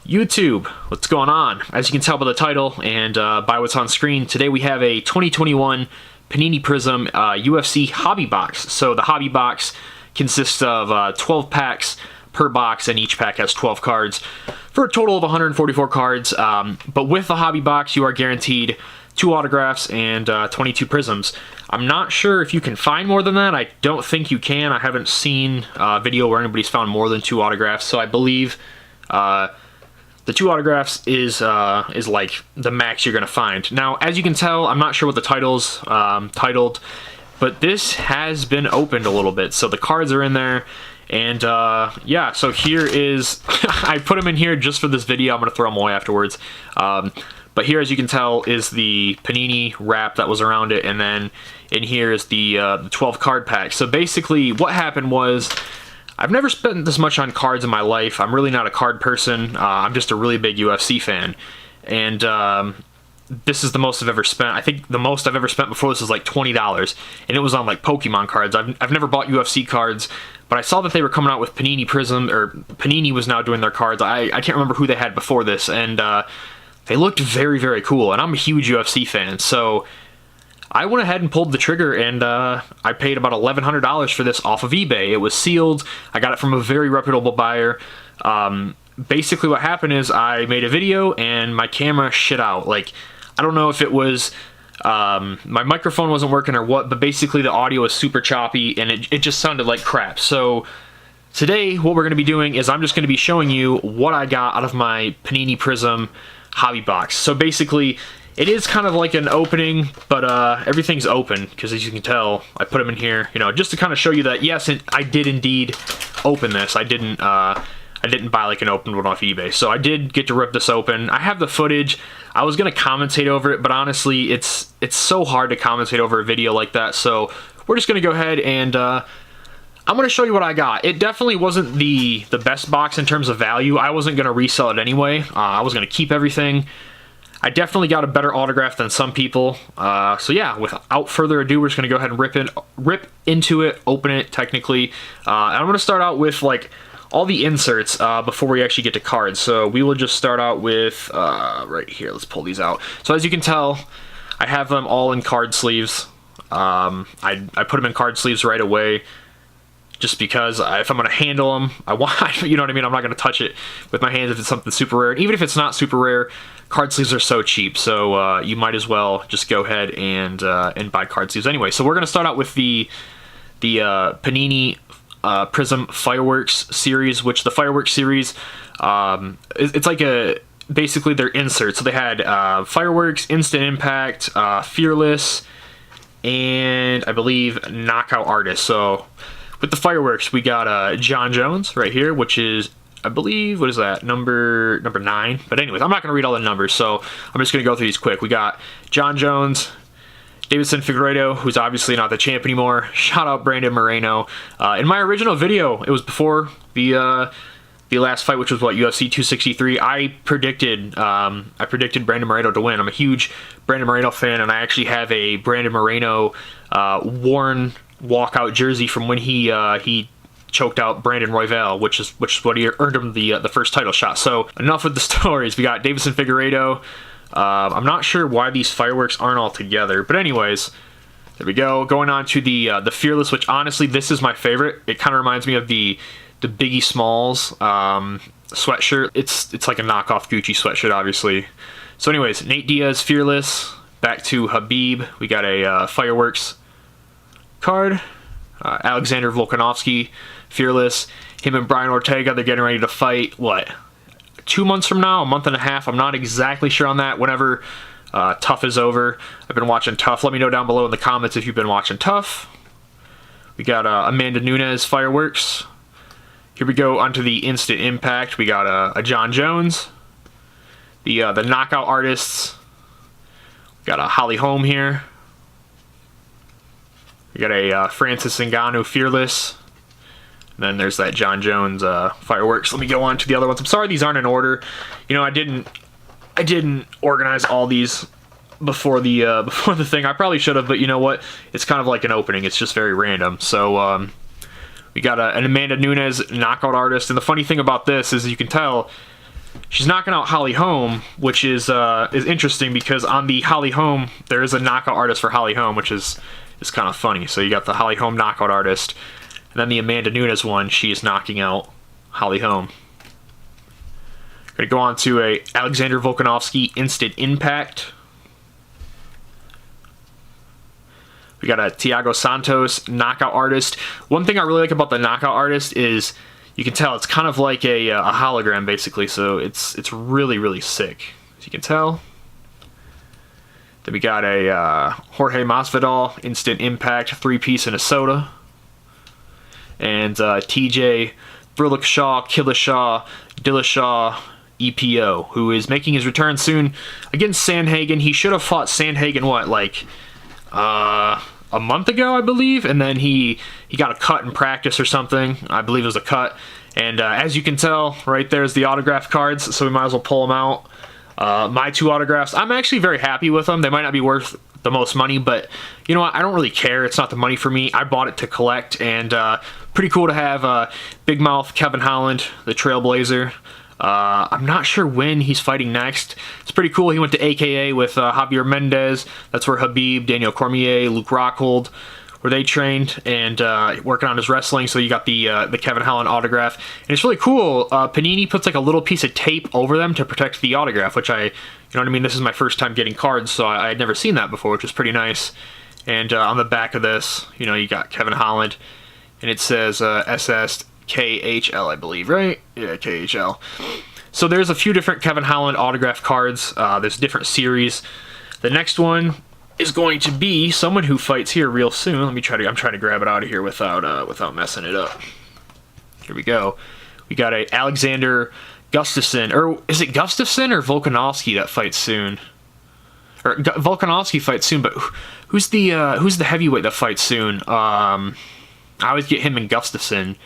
YouTube, what's going on? As you can tell by the title and by what's on screen, today we have a 2021 Panini Prizm UFC Hobby box. So the Hobby box consists of 12 packs per box, and each pack has 12 cards for a total of 144 cards. But with the Hobby box, you are guaranteed 2 autographs and 22 Prizms. I'm not sure if you can find more than that. I don't think you can. I haven't seen a video where anybody's found more than 2 autographs, so I believe the 2 autographs is like the max you're gonna find. Now, as you can tell, I'm not sure what the title's titled, but this has been opened a little bit, so the cards are in there. And yeah, so here is I put them in here just for this video. I'm gonna throw them away afterwards. But here, as you can tell, is the Panini wrap that was around it, and then in here is the 12 card pack. So basically, what happened was, I've never spent this much on cards in my life. I'm really not a card person. I'm just a really big UFC fan. And this is the most I've ever spent. I think the most I've ever spent before this was like $20. And it was on like Pokemon cards. I've never bought UFC cards, but I saw that they were coming out with Panini Prizm, or Panini was now doing their cards. I can't remember who they had before this. And they looked very, very cool. And I'm a huge UFC fan. So I went ahead and pulled the trigger, and I paid about $1,100 for this off of eBay. It was sealed. I got it from a very reputable buyer. Basically what happened is I made a video and my camera shit out. Like, I don't know if it was my microphone wasn't working or what, but basically the audio was super choppy and it just sounded like crap. So today what we're going to be doing is I'm just going to be showing you what I got out of my Panini Prizm Hobby box. So basically, it is kind of like an opening, but everything's open, because as you can tell, I put them in here, you know, just to kind of show you that, yes, I did indeed open this. I didn't buy like an open one off eBay. So I did get to rip this open. I have the footage. I was going to commentate over it, but honestly, it's so hard to commentate over a video like that. So we're just going to go ahead and I'm going to show you what I got. It definitely wasn't the best box in terms of value. I wasn't going to resell it anyway. I was going to keep everything. I definitely got a better autograph than some people. So yeah, without further ado, we're just going to go ahead and rip into it, open it technically. And I'm going to start out with like all the inserts before we actually get to cards. So we will just start out with, right here, let's pull these out. So as you can tell, I have them all in card sleeves. I put them in card sleeves right away, just because if I'm going to handle them, I want, you know what I mean? I'm not going to touch it with my hands if it's something super rare. And even if it's not super rare, card sleeves are so cheap, so you might as well just go ahead and buy card sleeves anyway. So we're going to start out with the Panini Prizm Fireworks series, which the Fireworks series, it's like basically their inserts. So they had Fireworks, Instant Impact, Fearless, and I believe Knockout Artist. So with the Fireworks, we got Jon Jones right here, which is, I believe, what is that, number 9? But anyways, I'm not going to read all the numbers, so I'm just going to go through these quick. We got Jon Jones, Deiveson Figueiredo, who's obviously not the champ anymore. Shout out Brandon Moreno. In my original video, it was before the last fight, which was what, UFC 263. I predicted Brandon Moreno to win. I'm a huge Brandon Moreno fan, and I actually have a Brandon Moreno worn walkout jersey from when he choked out Brandon Royval, which is what he earned him the first title shot. So enough with the stories. We got Deiveson Figueiredo. I'm not sure why these Fireworks aren't all together, but anyways, there we go. Going on to the Fearless, which honestly, this is my favorite. It kind of reminds me of the Biggie Smalls sweatshirt. It's like a knockoff Gucci sweatshirt, obviously. So anyways, Nate Diaz Fearless. Back to Habib. We got a Fireworks card. Alexander Volkanovski Fearless. Him and Brian Ortega, they're getting ready to fight, what, 2 months from now, a month and a half? I'm not exactly sure on that. Whenever Tough is over. I've been watching Tough. Let me know down below in the comments if you've been watching Tough. We got Amanda Nunez Fireworks. Here we go onto the Instant Impact. We got a Jon Jones. The Knockout Artists. We got a Holly Holm here. We got a Francis Ngannou Fearless. And then there's that Jon Jones Fireworks. Let me go on to the other ones. I'm sorry these aren't in order. You know, I didn't organize all these before the thing. I probably should have, but you know what? It's kind of like an opening. It's just very random. So we got an Amanda Nunez Knockout Artist. And the funny thing about this is, you can tell, she's knocking out Holly Holm, which is interesting because on the Holly Holm there is a knockout artist for Holly Holm, which is kind of funny. So you got the Holly Holm knockout artist, and then the Amanda Nunez one, she is knocking out Holly Holm. Gonna go on to a Alexander Volkanovski Instant Impact. We got a Thiago Santos knockout artist. One thing I really like about the knockout artist is you can tell it's kind of like a hologram basically, so it's really, really sick, as you can tell. Then we got a Jorge Masvidal Instant Impact 3-piece and a soda. And TJ Thrillishaw, Killishaw, Dillashaw, EPO, who is making his return soon against Sandhagen. He should have fought Sandhagen, what, like a month ago, I believe, and then he got a cut in practice or something. I believe it was a cut. And as you can tell, right there's the autograph cards, so we might as well pull them out. My 2 autographs, I'm actually very happy with them. They might not be worth the most money, but you know what, I don't really care. It's not the money for me. I bought it to collect, and pretty cool to have Big Mouth Kevin Holland, the Trailblazer. I'm not sure when he's fighting next. It's pretty cool. He went to AKA with Javier Mendez. That's where Habib, Daniel Cormier, Luke Rockhold, where they trained, and working on his wrestling. So you got the Kevin Holland autograph, and it's really cool. Panini puts like a little piece of tape over them to protect the autograph, which you know what I mean. This is my first time getting cards, so I had never seen that before, which is pretty nice. And on the back of this, you know, you got Kevin Holland, and it says SS KHL, I believe, right? Yeah, KHL. So there's a few different Kevin Holland autograph cards. There's different series. The next one is going to be someone who fights here real soon. I'm trying to grab it out of here without messing it up. Here we go. We got a Alexander Gustafson, or is it Gustafson or Volkanovski that fights soon? Or Volkanovski fights soon, but who's the heavyweight that fights soon? I always get him and Gustafson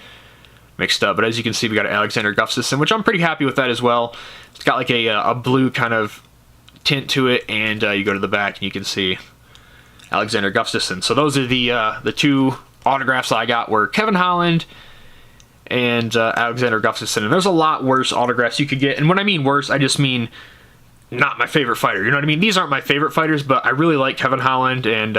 mixed up, but as you can see, we got Alexander Gustafson, which I'm pretty happy with that as well. It's got like a blue kind of tint to it, and you go to the back and you can see Alexander Gustafson. So those are the 2 autographs I got, were Kevin Holland and Alexander Gustafson. And there's a lot worse autographs you could get, and when I mean worse, I just mean not my favorite fighter. You know what I mean? These aren't my favorite fighters, but I really like Kevin Holland, and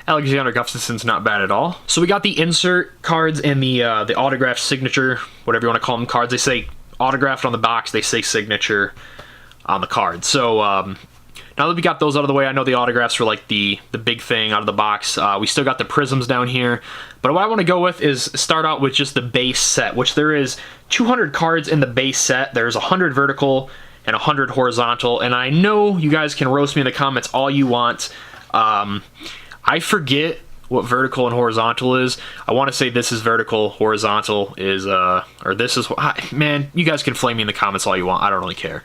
Alexander Gustafson's not bad at all. So we got the insert cards and the autograph signature, whatever you want to call them, cards. They say autographed on the box, they say signature on the card. So now that we got those out of the way, I know the autographs were like the big thing out of the box. We still got the Prizms down here, but what I want to go with is start out with just the base set, which there is 200 cards in the base set. There's 100 vertical and 100 horizontal, and I know you guys can roast me in the comments all you want. I forget what vertical and horizontal is. I want to say this is vertical, horizontal is, or this is, man, you guys can flame me in the comments all you want. I don't really care.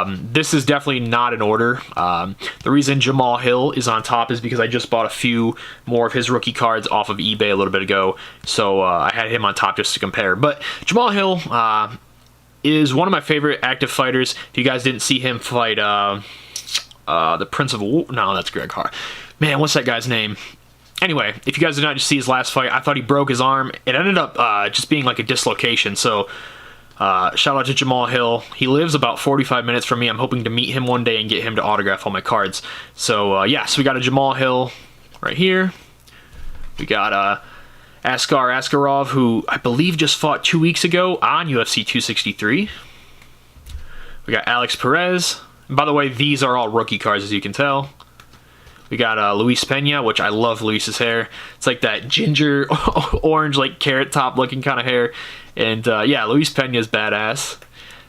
This is definitely not in order. The reason Jamal Hill is on top is because I just bought a few more of his rookie cards off of eBay a little bit ago, so I had him on top just to compare. But Jamal Hill is one of my favorite active fighters. If you guys didn't see him fight the Prince of War, no, that's Greg Hart. Man, what's that guy's name? Anyway, if you guys did not just see his last fight, I thought he broke his arm. It ended up just being like a dislocation. So shout out to Jamal Hill. He lives about 45 minutes from me. I'm hoping to meet him one day and get him to autograph all my cards. So yeah, so we got a Jamal Hill right here. We got Askar Askarov, who I believe just fought 2 weeks ago on UFC 263. We got Alex Perez. And by the way, these are all rookie cards, as you can tell. We got Luis Pena, which I love Luis's hair. It's like that ginger orange, like carrot top looking kind of hair. And yeah, Luis Pena's badass.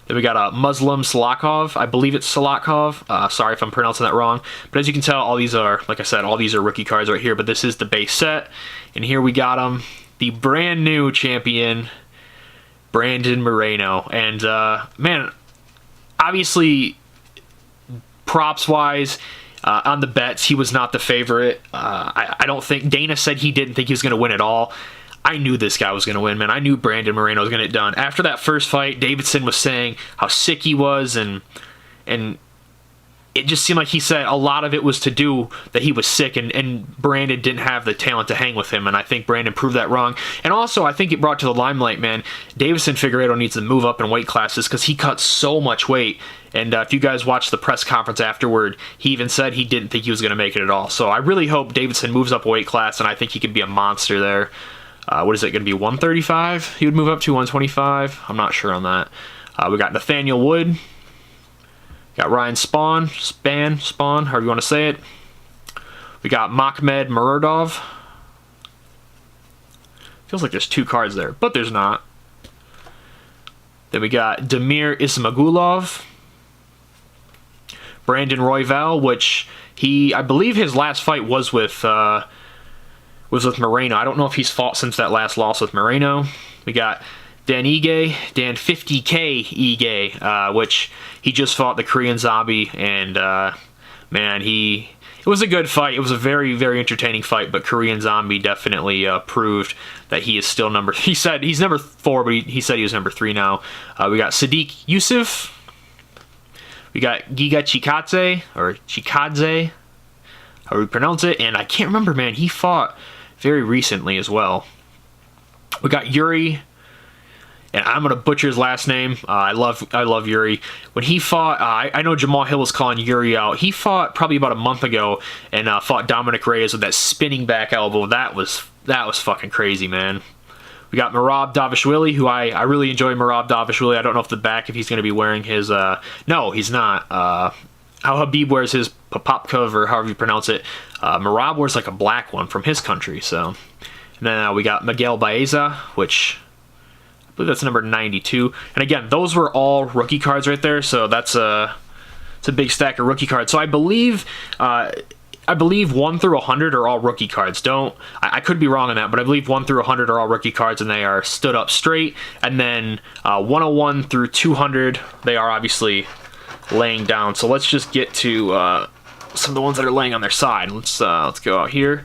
Then we got Muslim Salakov. I believe it's Salakov. Sorry if I'm pronouncing that wrong. But as you can tell, all these are, like I said, all these are rookie cards right here. But this is the base set. And here we got him, the brand new champion, Brandon Moreno. And man, obviously, props-wise, on the bets, he was not the favorite. I don't think, Dana said he didn't think he was going to win at all. I knew this guy was going to win, man. I knew Brandon Moreno was going to get done. After that first fight, Davidson was saying how sick he was, and it just seemed like he said a lot of it was to do that he was sick, and Brandon didn't have the talent to hang with him, and I think Brandon proved that wrong. And also, I think it brought to the limelight, man, Deiveson Figueiredo needs to move up in weight classes because he cut so much weight. And if you guys watched the press conference afterward, he even said he didn't think he was going to make it at all. So I really hope Deiveson moves up a weight class, and I think he could be a monster there. What is it going to be, 135? He would move up to 125? I'm not sure on that. We got Nathaniel Wood. Got Ryan Spawn, however you want to say it. We got Makhmed Muradov. Feels like there's 2 cards there, but there's not. Then we got Damir Ismagulov. Brandon Royval, which I believe his last fight was with Moreno. I don't know if he's fought since that last loss with Moreno. We got Dan 50K Ige, which he just fought the Korean Zombie, and man, it was a good fight. It was a very, very entertaining fight, but Korean Zombie definitely proved that he is still he said he's number 4, but he said he was number 3 now. We got Sadiq Yusuf. We got Giga Chikadze, how we pronounce it, and I can't remember, man. He fought very recently as well. We got Yuri, and I'm gonna butcher his last name. I love Yuri. When he fought, I know Jamal Hill was calling Yuri out. He fought probably about a month ago and fought Dominick Reyes with that spinning back elbow. That was fucking crazy, man. We got Merab Davishvili, who I really enjoy Merab Davishvili. I don't know if he's going to be wearing his... no, he's not. How Habib wears his Popopkov, or however you pronounce it. Merab wears like a black one from his country. So, and then we got Miguel Baeza, which I believe that's number 92. And again, those were all rookie cards right there. So it's a big stack of rookie cards. So I believe 1 through 100 are all rookie cards. I could be wrong on that, but I believe 1 through 100 are all rookie cards, and they are stood up straight. And then 101 through 200, they are obviously laying down. So let's just get to some of the ones that are laying on their side. Let's go out here,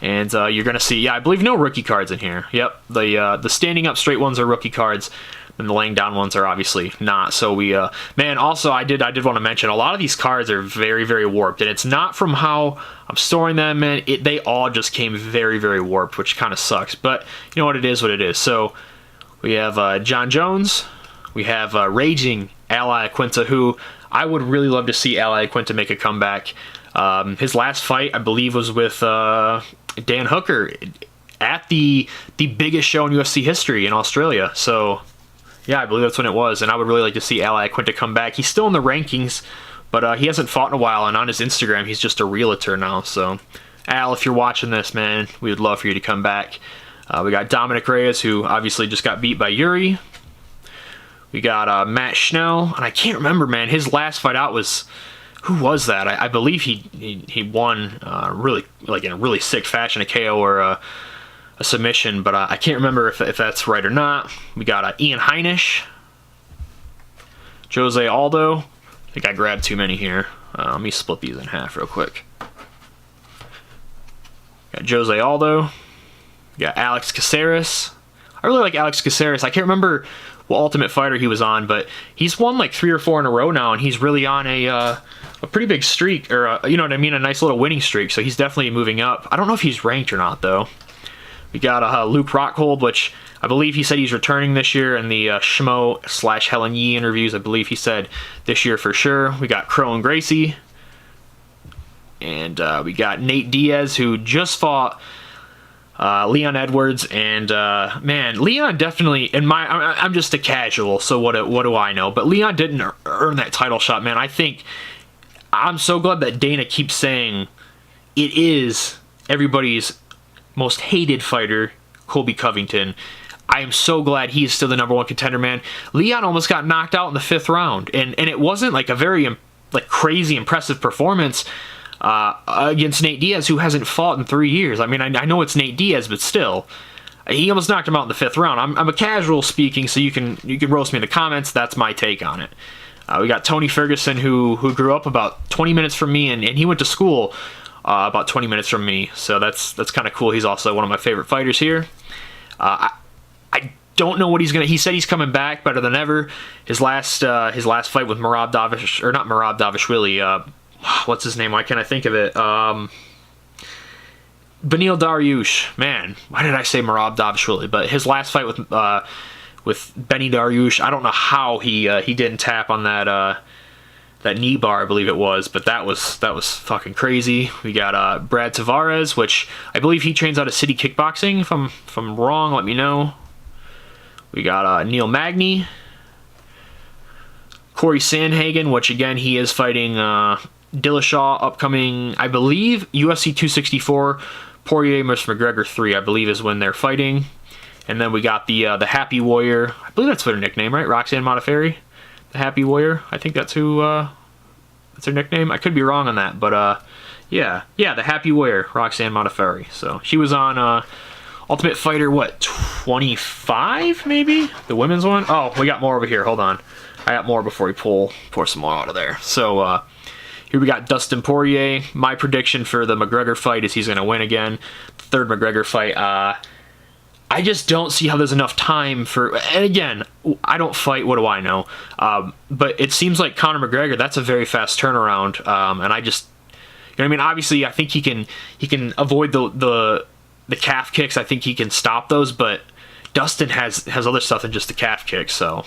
and you're gonna see, I believe no rookie cards in here. Yep, the standing up straight ones are rookie cards, and the laying down ones are obviously not. So man, also I did want to mention, a lot of these cards are very, very warped, and it's not from how I'm storing them, man. They all just came very, very warped, which kind of sucks, but you know what, it is what it is. So we have John Jones, we have Raging Ally Quinta, who I would really love to see Ally Quinta make a comeback. His last fight, I believe, was with Dan Hooker at the biggest show in UFC history in Australia. So yeah, I believe that's when it was, and I would really like to see Ally Quinta come back. He's still in the rankings, but he hasn't fought in a while, and on his Instagram, he's just a realtor now. So, Al, if you're watching this, man, we would love for you to come back. We got Dominick Reyes, who obviously just got beat by Yuri. We got Matt Schnell, and I can't remember, man, his last fight out was... Who was that? I believe he won really, like, in a really sick fashion, a KO or a submission, but I can't remember if that's right or not. We got Ian Heinisch, Jose Aldo. I think I grabbed too many here. Let me split these in half real quick. Got Jose Aldo. We got Alex Casares. I really like Alex Casares. I can't remember what Ultimate Fighter he was on, but he's won like 3 or 4 in a row now, and he's really on a pretty big streak, or you know what I mean, a nice little winning streak. So he's definitely moving up. I don't know if he's ranked or not though. We got Luke Rockhold, which I believe he said he's returning this year in the Schmo / Helen Yee interviews. I believe he said this year for sure. We got Crow and Gracie. And we got Nate Diaz, who just fought Leon Edwards. And man, Leon definitely, I'm just a casual, so what do I know? But Leon didn't earn that title shot, man. I'm so glad that Dana keeps saying it is everybody's most hated fighter, Colby Covington. I am so glad he is still the #1 contender, man. Leon almost got knocked out in the 5th round, and it wasn't like a very crazy impressive performance against Nate Diaz, who hasn't fought in 3 years. I mean, I know it's Nate Diaz, but still, he almost knocked him out in the 5th round. I'm a casual speaking, so you can roast me in the comments. That's my take on it. We got Tony Ferguson, who grew up about 20 minutes from me, and he went to school about 20 minutes from me, so that's kind of cool. He's also one of my favorite fighters here. I don't know what he's gonna. He said he's coming back better than ever. His last fight with Merab Davishvili, what's his name? Why can't I think of it? Beneil Dariush. Man, why did I say Merab Dvalishvili? But his last fight with Benny Dariush, I don't know how he didn't tap on that knee bar, I believe it was, but that was fucking crazy. We got Brad Tavares, which I believe he trains out of City Kickboxing. If I'm wrong, let me know. We got Neil Magne, Corey Sandhagen, which again he is fighting Dillashaw upcoming, I believe, UFC 264. Poirier vs. McGregor 3, I believe, is when they're fighting. And then we got the Happy Warrior. I believe that's their nickname, right? Roxanne Modafferi, the Happy Warrior. I think that's who. That's her nickname. I could be wrong on that, but yeah, the Happy Warrior, Roxanne Modafferi. So she was on Ultimate Fighter, what, 25 maybe? The women's one. Oh, we got more over here. Hold on, I got more before we pour some more out of there. So here we got Dustin Poirier. My prediction for the McGregor fight is he's going to win again. Third McGregor fight. I just don't see how there's enough time for... And again, I don't fight. What do I know? But it seems like Conor McGregor, that's a very fast turnaround. And I just... You know what I mean? Obviously, I think he can avoid the calf kicks. I think he can stop those. But Dustin has other stuff than just the calf kicks. So...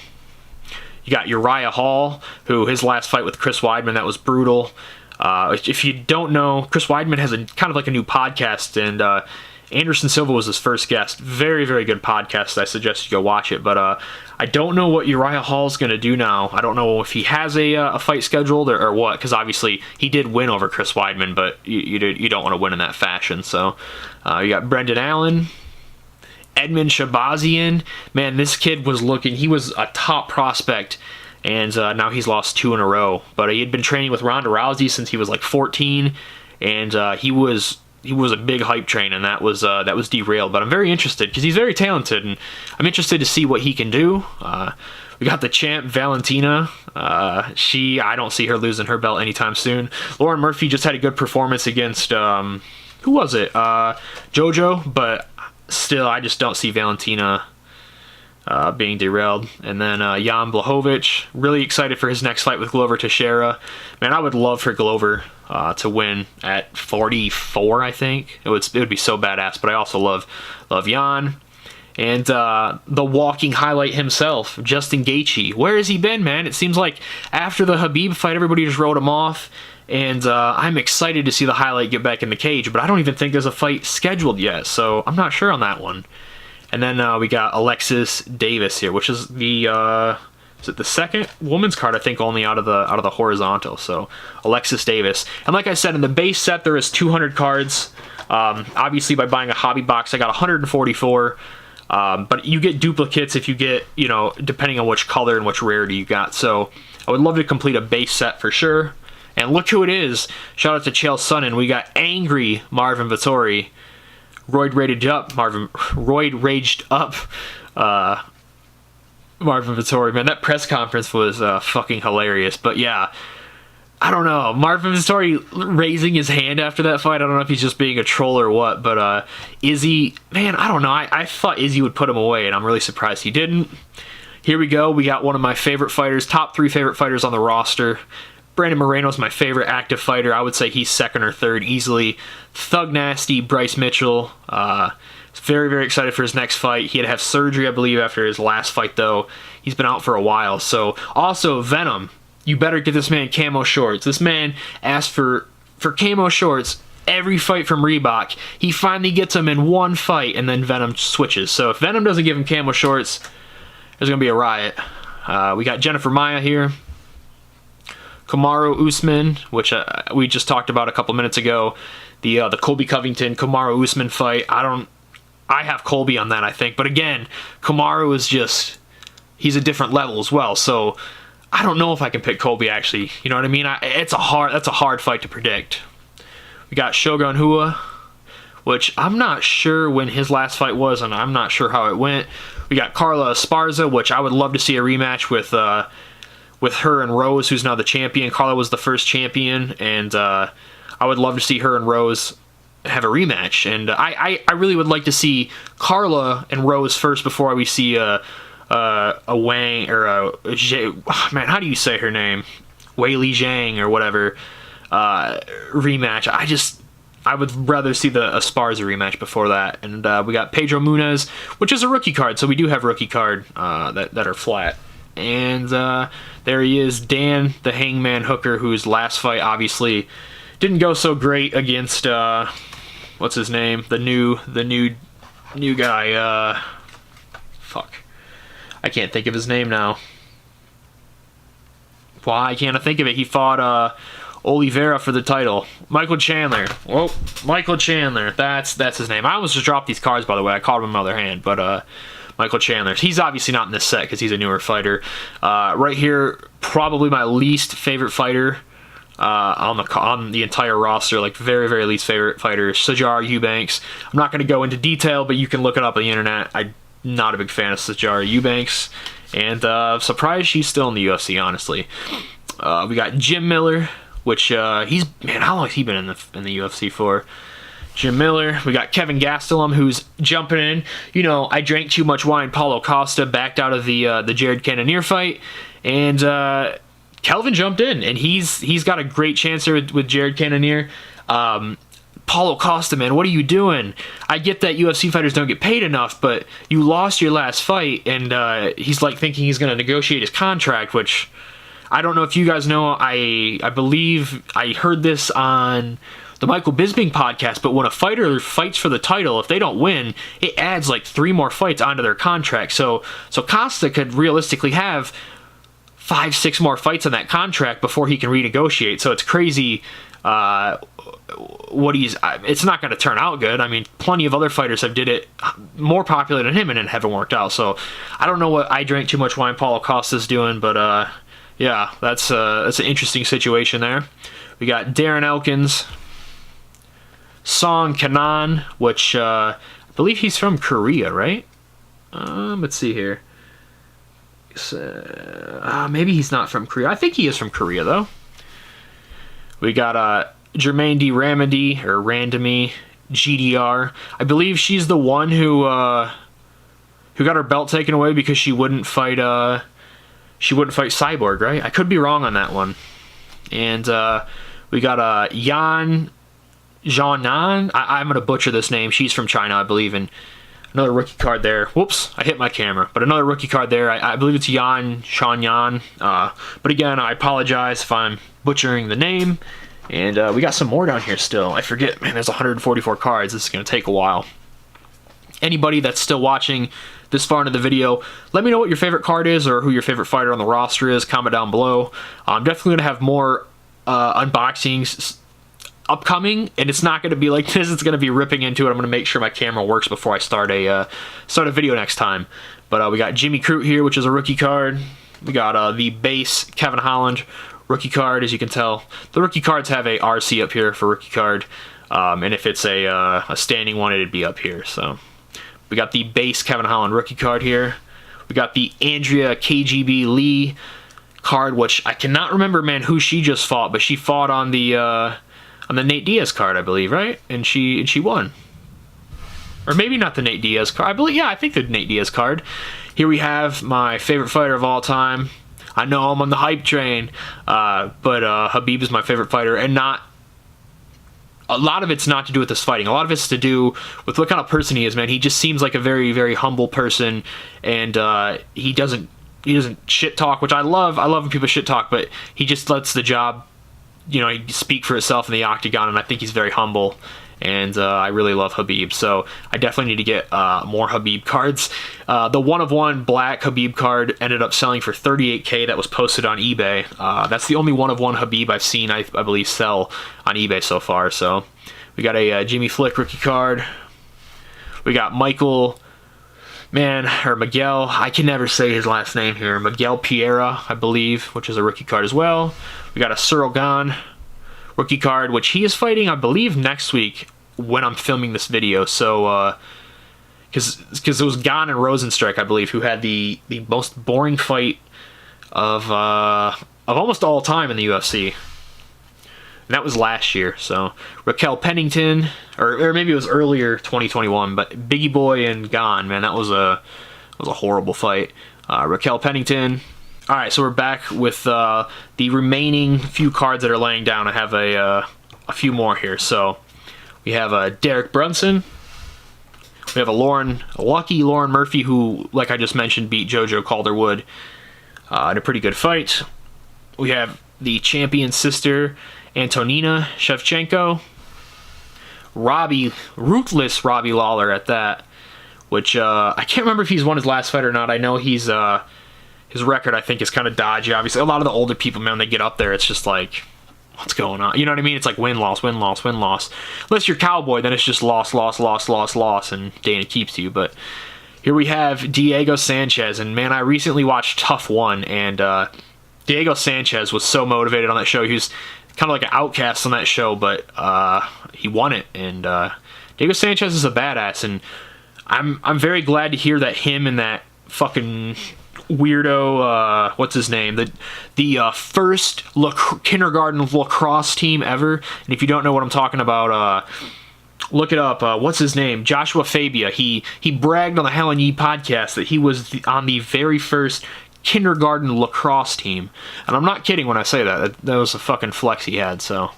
You got Uriah Hall, who his last fight with Chris Weidman, that was brutal. If you don't know, Chris Weidman has a kind of like a new podcast, and Anderson Silva was his first guest. Very, very good podcast. I suggest you go watch it. But I don't know what Uriah Hall's going to do now. I don't know if he has a fight scheduled or what, because obviously he did win over Chris Weidman, but you don't want to win in that fashion. So you got Brendan Allen. Edmond Shahbazian, man, this kid was he was a top prospect, and now he's lost 2 in a row. But he had been training with Ronda Rousey since he was like 14, and he was a big hype train, and that was derailed. But I'm very interested because he's very talented, and I'm interested to see what he can do. We got the champ Valentina. I don't see her losing her belt anytime soon. Lauren Murphy just had a good performance against who was it? JoJo, but. Still, I just don't see Valentina being derailed. And then Jan Blachowicz, really excited for his next fight with Glover Teixeira. Man, I would love for Glover to win at 44, I think. It would be so badass, but I also love Jan. And the walking highlight himself, Justin Gaethje. Where has he been, man? It seems like after the Khabib fight, everybody just wrote him off. And I'm excited to see the highlight get back in the cage, but I don't even think there's a fight scheduled yet, so I'm not sure on that one. And then we got Alexis Davis here, which is the is it the second woman's card, I think, only out of the horizontal. So Alexis Davis. And like I said, in the base set there is 200 cards. Obviously, by buying a hobby box, I got 144. But you get duplicates if you get, depending on which color and which rarity you got. So I would love to complete a base set for sure. And look who it is. Shout out to Chael Sonnen. We got angry Marvin Vettori. Roid raged up Marvin Vettori. Man, that press conference was fucking hilarious. But yeah, I don't know. Marvin Vettori raising his hand after that fight. I don't know if he's just being a troll or what. But Izzy, man, I don't know. I thought Izzy would put him away, and I'm really surprised he didn't. Here we go. We got one of my favorite fighters, top 3 favorite fighters on the roster. Brandon Moreno is my favorite active fighter. I would say he's second or third easily. Thug Nasty, Bryce Mitchell. Very, very excited for his next fight. He had to have surgery, I believe, after his last fight, though. He's been out for a while. So, also, Venom. You better get this man camo shorts. This man asked for camo shorts every fight from Reebok. He finally gets them in one fight, and then Venom switches. So, if Venom doesn't give him camo shorts, there's going to be a riot. We got Jennifer Maya here. Kamaru Usman, which we just talked about a couple minutes ago, the Colby Covington Kamaru Usman fight. I have Colby on that, I think, but again, Kamaru is he's a different level as well. So I don't know if I can pick Colby actually. You know what I mean? That's a hard fight to predict. We got Shogun Hua, which I'm not sure when his last fight was, and I'm not sure how it went. We got Carla Esparza, which I would love to see a rematch with her and Rose, who's now the champion. Carla was the first champion, and I would love to see her and Rose have a rematch. And I really would like to see Carla and Rose first before we see a Wang or man, how do you say her name? Weili Zhang or whatever. rematch. I would rather see the Esparza rematch before that. And we got Pedro Muna, which is a rookie card, so we do have rookie card that are flat. And there he is, Dan the Hangman Hooker, whose last fight obviously didn't go so great against what's his name? The new guy. Fuck, I can't think of his name now. Why can't I think of it? He fought Oliveira for the title. Michael Chandler. Whoa, Michael Chandler. That's his name. I almost just dropped these cards, by the way. I caught him in my other hand, but Michael Chandler. He's obviously not in this set because he's a newer fighter. Right here, probably my least favorite fighter on the entire roster. Like, very, very least favorite fighter, Sijara Eubanks. I'm not going to go into detail, but you can look it up on the internet. I'm not a big fan of Sijara Eubanks, and surprised she's still in the UFC, honestly. We got Jim Miller, which man, how long has he been in the UFC for? Jim Miller. We got Kevin Gastelum, who's jumping in. You know, I drank too much wine. Paulo Costa backed out of the Jared Cannonier fight, and Kelvin jumped in, and he's got a great chance here with Jared Cannonier. Paulo Costa, man, what are you doing? I get that UFC fighters don't get paid enough, but you lost your last fight, and he's like thinking he's going to negotiate his contract, which I don't know if you guys know. I believe I heard this on the Michael Bisping podcast, but when a fighter fights for the title, if they don't win, it adds like 3 more fights onto their contract. So Costa could realistically have 5-6 more fights on that contract before he can renegotiate. So it's crazy. It's not going to turn out good. I mean, plenty of other fighters have did it more popular than him and it haven't worked out. So I don't know what I drank too much wine Paulo Costa's doing, but yeah, that's an interesting situation there. We got Darren Elkins, Song Kanan, which I believe he's from Korea, right? Let's see here. Maybe he's not from Korea. I think he is from Korea, though. We got Jermaine D. Randamy, GDR. I believe she's the one who got her belt taken away because she wouldn't fight Cyborg, right? I could be wrong on that one. And we got Yan Zhaonan. I'm gonna butcher this name. She's from China, I believe, and another rookie card there. Whoops, I hit my camera. But another rookie card there. I believe it's Yan Shanyan. But again, I apologize if I'm butchering the name. And we got some more down here still. I forget, man, there's 144 cards. This is going to take a while. Anybody that's still watching this far into the video, let me know what your favorite card is or who your favorite fighter on the roster is. Comment down below. I'm definitely going to have more unboxings upcoming, and it's not going to be like this. It's going to be ripping into it. I'm going to make sure my camera works before I start a video next time. But we got Jimmy Crute here, which is a rookie card. We got the base Kevin Holland rookie card. As you can tell, the rookie cards have a RC up here for rookie card, and if it's a standing one, it'd be up here. So we got the base Kevin Holland rookie card here. We got the Andrea KGB Lee card, which I cannot remember, man, who she just fought, but she fought on the Nate Diaz card, I believe, right? And she won. Or maybe not the Nate Diaz card. I believe, yeah, I think the Nate Diaz card. Here we have my favorite fighter of all time. I know I'm on the hype train, but Khabib is my favorite fighter, and not a lot of it's not to do with this fighting. A lot of it's to do with what kind of person he is, man. He just seems like a very, very humble person, and he doesn't shit talk, which I love. I love when people shit talk, but he just lets the job, you know, speak for itself in the octagon, and I think he's very humble. And I really love Khabib, so I definitely need to get more Khabib cards. The 1-of-1 black Khabib card ended up selling for $38K. That was posted on eBay. That's the only 1-of-1 Khabib I've seen, I believe, sell on eBay so far. So we got a Jimmy Flick rookie card. We got Miguel, I can never say his last name here. Miguel Piera, I believe, which is a rookie card as well. We got a Surrogan rookie card, which he is fighting, I believe, next week when I'm filming this video. So, because it was Gane and Rosenstrike, I believe, who had the most boring fight of almost all time in the UFC. And that was last year. So Raquel Pennington, or maybe it was earlier 2021, but Biggie Boy and Gane, man, that was a horrible fight. Raquel Pennington, All right, so we're back with the remaining few cards that are laying down. I have a few more here. So we have Derek Brunson. We have a lucky Lauren Murphy, who, like I just mentioned, beat JoJo Calderwood in a pretty good fight. We have the champion sister, Antonina Shevchenko. Ruthless Robbie Lawler at that, which I can't remember if he's won his last fight or not. I know he's his record, I think, is kind of dodgy. Obviously, a lot of the older people, man, they get up there, it's just like, what's going on? You know what I mean? It's like win, loss, win, loss, win, loss. Unless you're Cowboy, then it's just loss, loss, loss, loss, loss, and Dana keeps you. But here we have Diego Sanchez, and man, I recently watched Tough One, and Diego Sanchez was so motivated on that show. He was kind of like an outcast on that show, but he won it, and Diego Sanchez is a badass, and I'm very glad to hear that him and that fucking weirdo, what's his name, the first kindergarten lacrosse team ever, and if you don't know what I'm talking about, look it up. What's his name? Joshua Fabia. He bragged on the Helen Yee podcast that he was on the very first kindergarten lacrosse team, and I'm not kidding when I say that. That was a fucking flex he had. So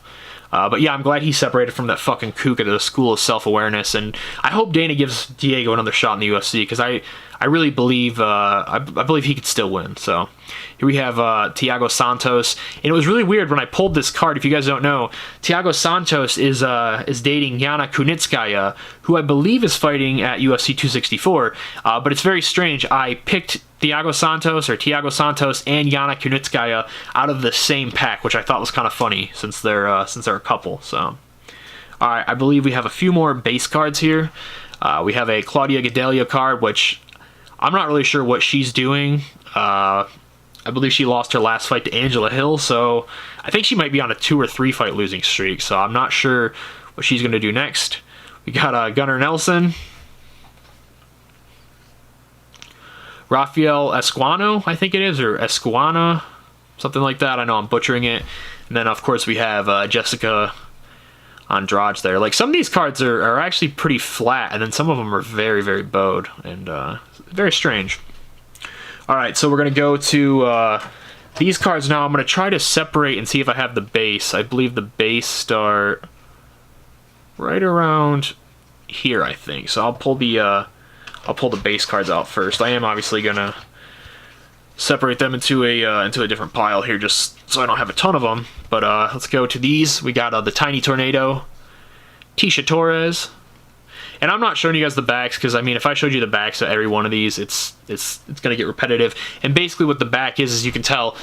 but yeah, I'm glad he separated from that fucking kook at the School of Self-Awareness, and I hope Dana gives Diego another shot in the UFC, because I really believe I believe he could still win. So here we have Thiago Santos, and it was really weird when I pulled this card. If you guys don't know, Thiago Santos is dating Yana Kunitskaya, who I believe is fighting at UFC 264. But it's very strange. I picked Thiago Santos and Yana Kunitskaya out of the same pack, which I thought was kind of funny since they're a couple. So, all right, I believe we have a few more base cards here. We have a Claudia Godelia card, which I'm not really sure what she's doing. I believe she lost her last fight to Angela Hill, so I think she might be on a 2 or 3 fight losing streak. So I'm not sure what she's going to do next. We got Gunnar Nelson. Rafael Esquano, I think it is, or Esquana, something like that. I know I'm butchering it. And then, of course, we have Jessica Andrade there. Like, some of these cards are actually pretty flat, and then some of them are very, very bowed, and very strange. All right, so we're going to go to these cards now. I'm going to try to separate and see if I have the base. I believe the base start right around here, I think. So I'll pull the base cards out first. I am obviously gonna separate them into a different pile here, just so I don't have a ton of them. But let's go to these. We got the Tiny Tornado, Tisha Torres, and I'm not showing you guys the backs because I mean, if I showed you the backs of every one of these, it's gonna get repetitive. And basically, what the back is you can tell.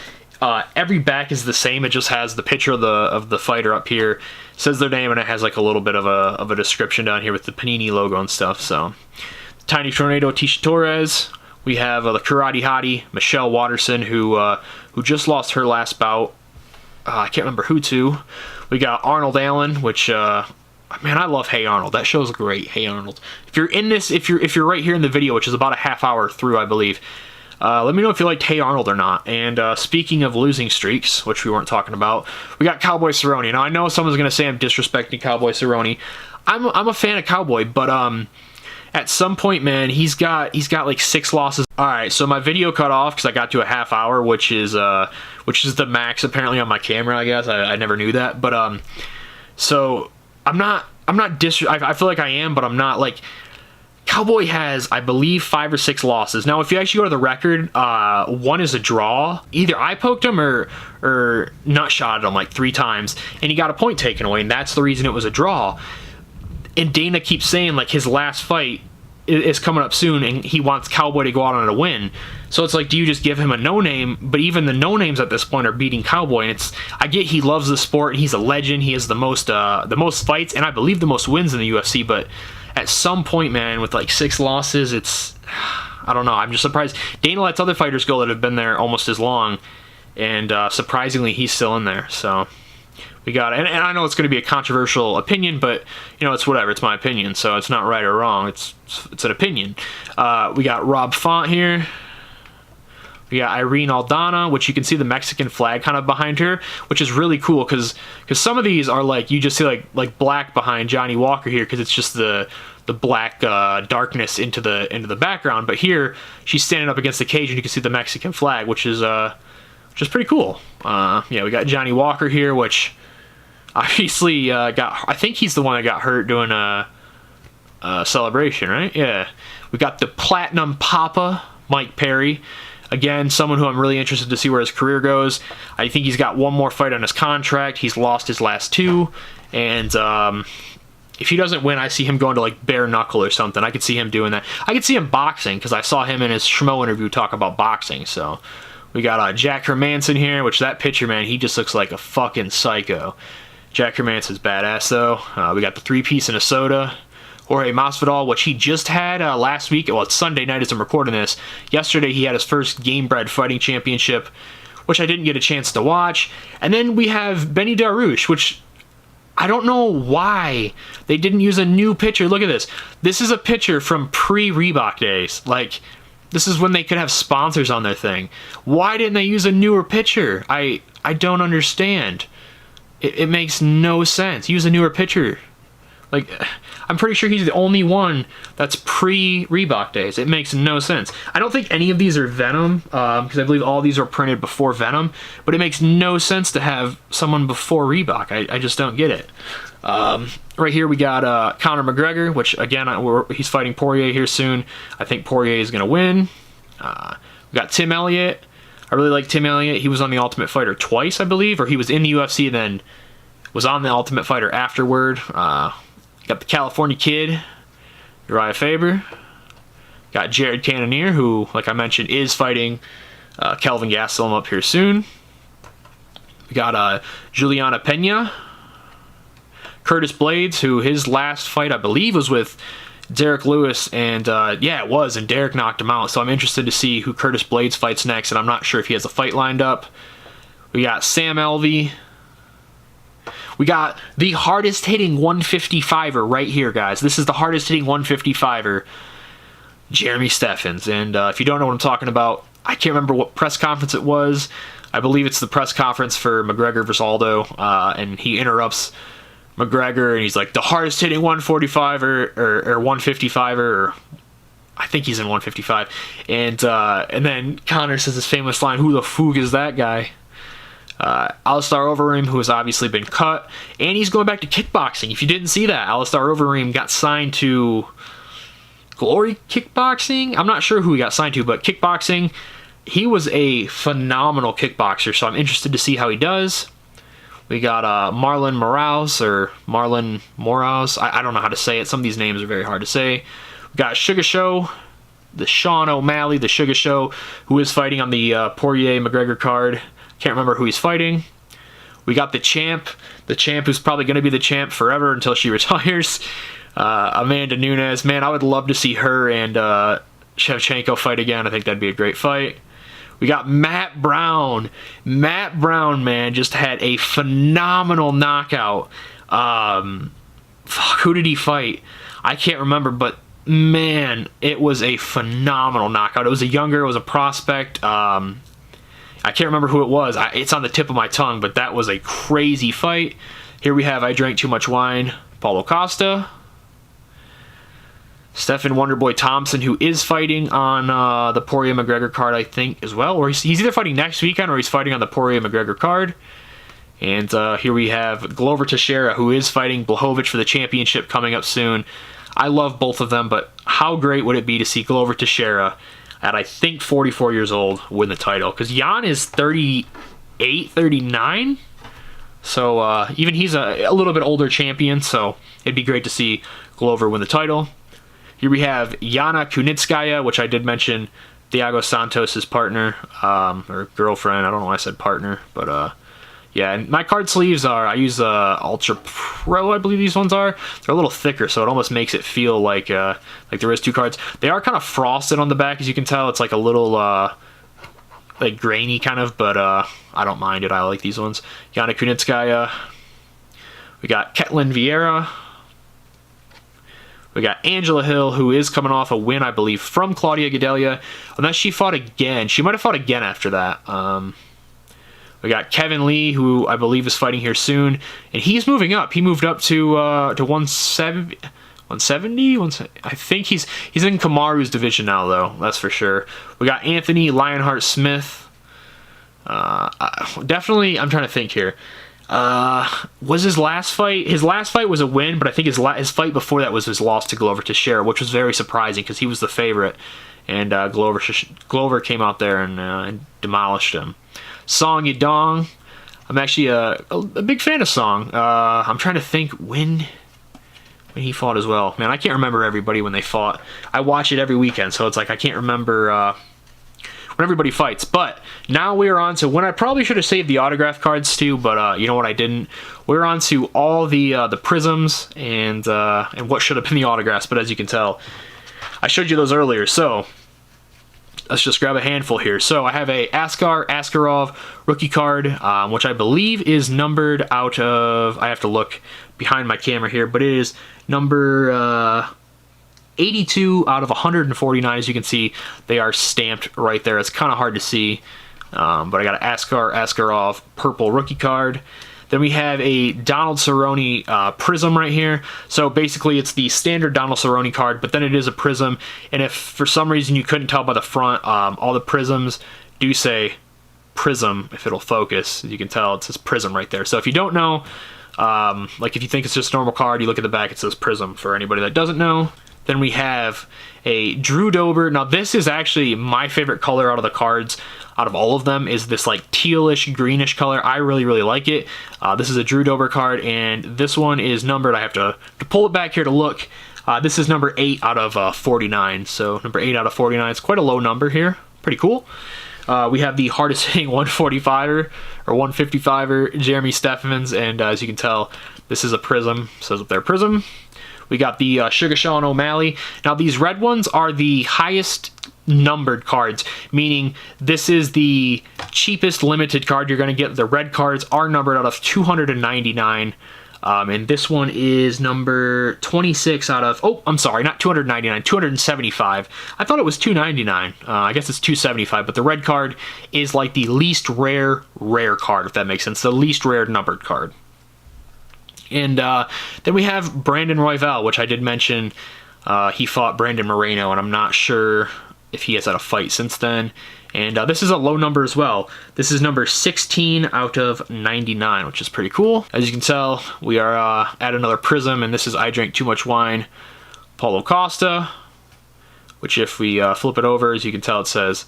Every back is the same. It just has the picture of the fighter up here, says their name, and it has like a little bit of a description down here with the Panini logo and stuff. So. Tiny Tornado, Tisha Torres. We have the Karate Hottie, Michelle Watterson, who just lost her last bout. I can't remember who to. We got Arnold Allen, which man, I love Hey Arnold. That show's great. Hey Arnold. If you're in this, if you're right here in the video, which is about a half hour through, I believe. Let me know if you liked Hey Arnold or not. And speaking of losing streaks, which we weren't talking about, we got Cowboy Cerrone. Now I know someone's gonna say I'm disrespecting Cowboy Cerrone. I'm a fan of Cowboy, but at some point, man, he's got like 6 losses. All right, so my video cut off because I got to a half hour, which is the max apparently on my camera. I guess I never knew that, but so I feel like I am, but I'm not. Like, Cowboy has, I believe, 5 or 6 losses. Now, if you actually go to the record, 1 is a draw. Either I poked him or nut shotted him like 3 times, and he got a point taken away, and that's the reason it was a draw. And Dana keeps saying, like, his last fight is coming up soon, and he wants Cowboy to go out on a win. So it's like, do you just give him a no-name? But even the no-names at this point are beating Cowboy, and I get he loves the sport, and he's a legend. He has the most fights, and I believe the most wins in the UFC, but at some point, man, with like 6 losses, I don't know. I'm just surprised. Dana lets other fighters go that have been there almost as long, and surprisingly, he's still in there, so... We got it. And I know it's going to be a controversial opinion, but, you know, it's whatever. It's my opinion, so it's not right or wrong. It's an opinion. We got Rob Font here. We got Irene Aldana, which you can see the Mexican flag kind of behind her, which is really cool because some of these are like, you just see like black behind Johnny Walker here because it's just the black darkness into the background. But here she's standing up against the cage, and you can see the Mexican flag, which is pretty cool. Yeah, we got Johnny Walker here, which obviously I think he's the one that got hurt doing a celebration, right? Yeah. We got the Platinum Papa, Mike Perry. Again, someone who I'm really interested to see where his career goes. I think he's got one more fight on his contract. He's lost his last two. And if he doesn't win, I see him going to like bare knuckle or something. I could see him doing that. I could see him boxing, because I saw him in his Schmo interview talk about boxing. So we got Jack Hermanson here, which that picture, man, he just looks like a fucking psycho. Jack Hermanson's badass, though. We got the three-piece and a soda. Jorge Masvidal, which he just had last week. Well, it's Sunday night as I'm recording this. Yesterday, he had his first Gamebred Fighting Championship, which I didn't get a chance to watch. And then we have Benny Darush, which I don't know why they didn't use a new picture. Look at this. This is a picture from pre-Reebok days. Like, this is when they could have sponsors on their thing. Why didn't they use a newer picture? I don't understand. It makes no sense. Use a newer picture. Like, I'm pretty sure he's the only one that's pre-Reebok days. It makes no sense. I don't think any of these are Venom, because I believe all these are printed before Venom, but it makes no sense to have someone before Reebok. I just don't get it. Right here we got Conor McGregor, which, again, he's fighting Poirier here soon. I think Poirier is going to win. We got Tim Elliott. I really like Tim Elliott. He was on The Ultimate Fighter twice, I believe, or he was in the UFC, then was on The Ultimate Fighter afterward. Got the California Kid, Uriah Faber. Got Jared Cannonier, who, like I mentioned, is fighting Kelvin Gastelum up here soon. We got Juliana Pena. Curtis Blades, who his last fight, I believe, was with Derek Lewis, and yeah, it was, and Derek knocked him out. So I'm interested to see who Curtis Blades fights next, and I'm not sure if he has a fight lined up. We got Sam Alvey. We got the hardest hitting 155er right here, guys. This is the hardest hitting 155er, Jeremy Stephens. And if you don't know what I'm talking about, I can't remember what press conference it was. I believe it's the press conference for McGregor versus Aldo, and he interrupts McGregor, and he's like, the hardest hitting 145er or 155er, or I think he's in 155. And then Conor says his famous line, "Who the foog is that guy?" Alistair Overeem, who has obviously been cut, and he's going back to kickboxing. If you didn't see that, Alistair Overeem got signed to Glory Kickboxing. I'm not sure who he got signed to, but kickboxing. He was a phenomenal kickboxer, so I'm interested to see how he does. We got Marlin Morales, or Marlin Morales. I don't know how to say it. Some of these names are very hard to say. We got Sugar Show, the Sean O'Malley, the Sugar Show, who is fighting on the Poirier-McGregor card. Can't remember who he's fighting. We got the champ who's probably going to be the champ forever until she retires. Amanda Nunez. Man, I would love to see her and Shevchenko fight again. I think that'd be a great fight. We got Matt Brown. Matt Brown, man, just had a phenomenal knockout. Who did he fight? I can't remember, but man, it was a phenomenal knockout. It was a prospect. I can't remember who it was. It's on the tip of my tongue, but that was a crazy fight. Here we have I Drank Too Much Wine, Paulo Costa. Stephen Wonderboy Thompson, who is fighting on the Poirier-McGregor card, I think, as well. Or he's either fighting next weekend or he's fighting on the Poirier-McGregor card. And here we have Glover Teixeira, who is fighting Blachowicz for the championship coming up soon. I love both of them, but how great would it be to see Glover Teixeira at, I think, 44 years old, win the title? Because Jan is 38, 39. So even he's a little bit older champion, so it'd be great to see Glover win the title. Here we have Yana Kunitskaya, which I did mention, Thiago Santos' partner, or girlfriend. I don't know why I said partner, but yeah. And my card sleeves are, I use Ultra Pro, I believe these ones are. They're a little thicker, so it almost makes it feel like there is two cards. They are kind of frosted on the back, as you can tell. It's like a little like grainy kind of, but I don't mind it. I like these ones. Yana Kunitskaya. We got Ketlin Vieira. We got Angela Hill, who is coming off a win, I believe, from Claudia Godelia. Unless she fought again. She might have fought again after that. We got Kevin Lee, who I believe is fighting here soon. And he's moving up. He moved up to 170, 170? I think he's in Kamaru's division now, though. That's for sure. We got Anthony Lionheart Smith. Definitely, I'm trying to think here. Was his last fight? His last fight was a win, but I think his fight before that was his loss to Glover Teixeira, which was very surprising because he was the favorite, and Glover came out there and demolished him. Song Yadong. I'm actually a big fan of Song. I'm trying to think when he fought as well. Man, I can't remember everybody when they fought. I watch it every weekend, so it's like I can't remember when everybody fights. But now we're on to when I probably should have saved the autograph cards too, but you know what, I didn't. We're on to all the Prizms and what should have been the autographs, but as you can tell, I showed you those earlier. So let's just grab a handful here. So I have a Askarov rookie card, which I believe is numbered out of, I have to look behind my camera here, but it is number 82 out of 149. As you can see, they are stamped right there. It's kind of hard to see, but I got an Askarov purple rookie card. Then we have a Donald Cerrone Prizm right here. So basically it's the standard Donald Cerrone card, but then it is a Prizm. And if for some reason you couldn't tell by the front, all the Prizms do say Prizm, if it'll focus. As you can tell, it says Prizm right there. So if you don't know, like if you think it's just a normal card, you look at the back, it says Prizm for anybody that doesn't know. Then we have a Drew Dober. Now this is actually my favorite color out of the cards. Out of all of them is this like tealish greenish color. I really like it. This is a Drew Dober card, and this one is numbered. I have to pull it back here to look. This is number 8 out of 49. So number 8 out of 49. It's quite a low number here. Pretty cool. We have the hardest hitting 145er or 155er, Jeremy Steffens, and as you can tell, this is a Prizm. It says up there Prizm. We got the Sugar Sean O'Malley. Now these red ones are the highest numbered cards, meaning this is the cheapest limited card you're going to get. The red cards are numbered out of 299, and this one is number 26 out of, oh, I'm sorry, not 299, 275. I thought it was 299. I guess it's 275, but the red card is like the least rare card, if that makes sense, the least rare numbered card. And then we have Brandon Royval, which I did mention. He fought Brandon Moreno, and I'm not sure if he has had a fight since then. And this is a low number as well. This is number 16 out of 99, which is pretty cool. As you can tell, we are at another Prizm, and this is I Drank Too Much Wine, Paulo Costa, which if we flip it over, as you can tell, it says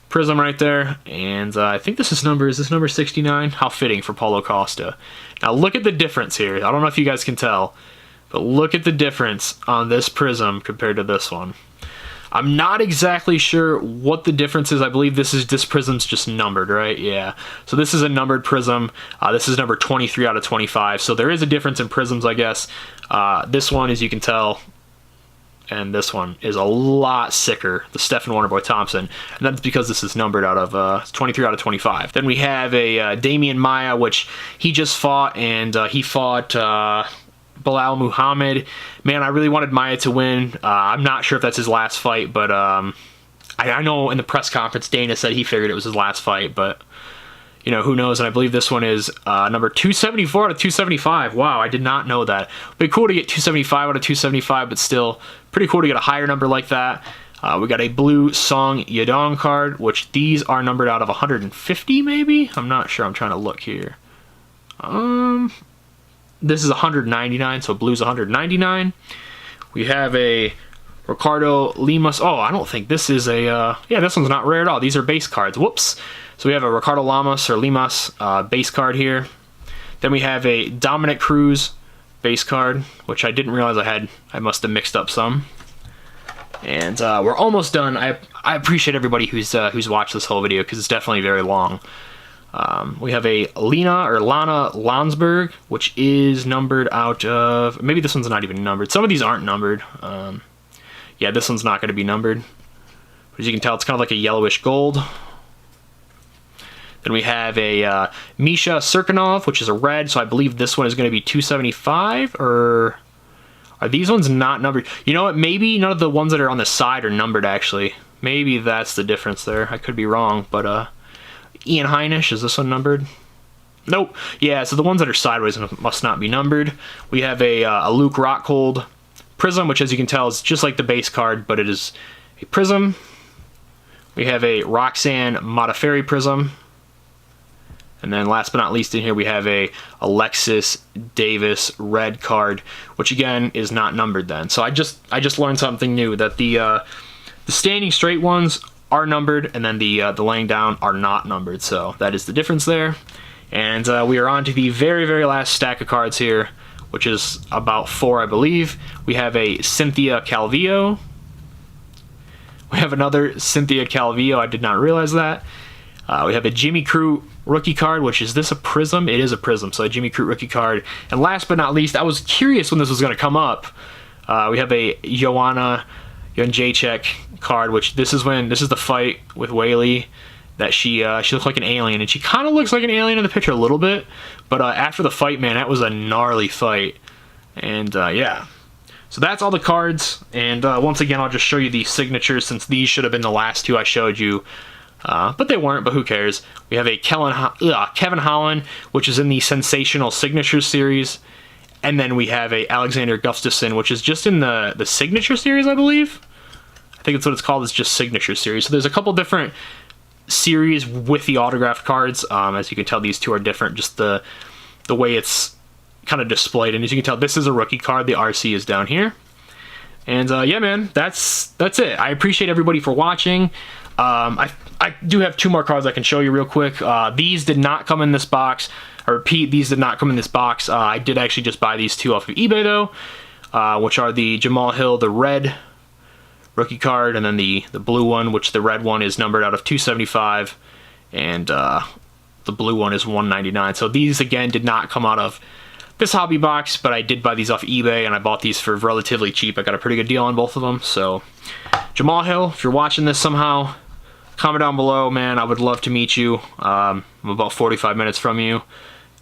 Prizm right there. And I think this is number 69? How fitting for Paulo Costa. Now look at the difference here. I don't know if you guys can tell, but look at the difference on this Prizm compared to this one. I'm not exactly sure what the difference is. I believe this Prizm's just numbered, right? Yeah. So this is a numbered Prizm. This is number 23 out of 25. So there is a difference in Prizms, I guess. This one, as you can tell, and this one is a lot sicker, the Stephen Wonderboy Thompson, and that's because this is numbered out of 23 out of 25. Then we have a Damien Maya, which he just fought, and he fought Bilal Muhammad. Man, I really wanted Maya to win. I'm not sure if that's his last fight, but I know in the press conference Dana said he figured it was his last fight, but you know, who knows? And I believe this one is number 274 out of 275. Wow, I did not know that. Pretty cool to get 275 out of 275, but still pretty cool to get a higher number like that. We got a blue Song Yadong card, which these are numbered out of 150 maybe? I'm not sure. I'm trying to look here. This is 199, so blue's 199. We have a Ricardo Limas. Oh, I don't think this is a... yeah, this one's not rare at all. These are base cards. Whoops. So we have a Ricardo Limas base card here. Then we have a Dominick Cruz base card, which I didn't realize I had. I must have mixed up some. And we're almost done. I appreciate everybody who's watched this whole video because it's definitely very long. We have a Lana Landsberg, which is numbered out of... maybe this one's not even numbered. Some of these aren't numbered. Yeah, this one's not going to be numbered. But as you can tell, it's kind of like a yellowish gold. Then we have a Misha Serkinov, which is a red, so I believe this one is going to be 275, or are these ones not numbered? You know what, maybe none of the ones that are on the side are numbered, actually. Maybe that's the difference there. I could be wrong, but Ian Heinisch, is this one numbered? Nope. Yeah, so the ones that are sideways must not be numbered. We have a Luke Rockhold Prizm, which as you can tell is just like the base card, but it is a Prizm. We have a Roxanne Modafferi Prizm. And then last but not least in here we have a Alexis Davis red card, which again is not numbered then. So I just learned something new, that the standing straight ones are numbered, and then the laying down are not numbered. So that is the difference there. And we are on to the very, very last stack of cards here, which is about 4, I believe. We have a Cynthia Calvillo. We have another Cynthia Calvillo. I did not realize that. We have a Jimmy Crute rookie card, which is this a Prizm? It is a Prizm, so a Jimmy Crute rookie card. And last but not least, I was curious when this was going to come up. We have a Joanna Jędrzejczyk card, which this is the fight with Weili that she looked like an alien, and she kind of looks like an alien in the picture a little bit. But after the fight, man, that was a gnarly fight. And yeah. So that's all the cards, and once again, I'll just show you the signatures, since these should have been the last two I showed you. But they weren't, but who cares. We have a Kevin Holland, which is in the Sensational Signatures series. And then we have a Alexander Gustafson, which is just in the Signature series, I believe. I think that's what it's called, it's just Signature series. So there's a couple different series with the autographed cards. As you can tell, these two are different, just the way it's kind of displayed. And as you can tell, this is a rookie card. The RC is down here. And yeah, man, that's it. I appreciate everybody for watching. I do have 2 more cards I can show you real quick. These did not come in this box. I repeat, these did not come in this box. I did actually just buy these 2 off of eBay though, which are the Jamal Hill, the red rookie card, and then the blue one, which the red one is numbered out of 275, and the blue one is 199. So these again did not come out of this hobby box, but I did buy these off eBay, and I bought these for relatively cheap. I got a pretty good deal on both of them. So Jamal Hill, if you're watching this somehow, comment down below, man. I would love to meet you. I'm about 45 minutes from you.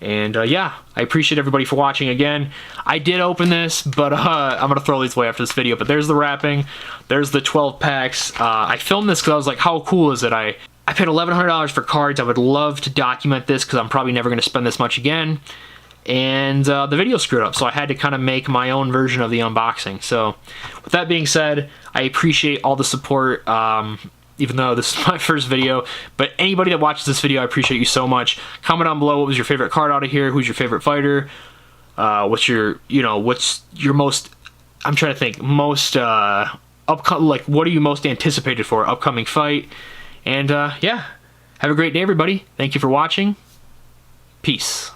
And yeah, I appreciate everybody for watching again. I did open this, but I'm going to throw these away after this video. But there's the wrapping. There's the 12 packs. I filmed this because I was like, how cool is it? I paid $1,100 for cards. I would love to document this because I'm probably never going to spend this much again. And the video screwed up, so I had to kind of make my own version of the unboxing. So with that being said, I appreciate all the support. Even though this is my first video, but anybody that watches this video, I appreciate you so much. Comment down below what was your favorite card out of here, who's your favorite fighter, what's your most, I'm trying to think, most, like, what are you most anticipated for upcoming fight? And yeah, have a great day, everybody. Thank you for watching. Peace.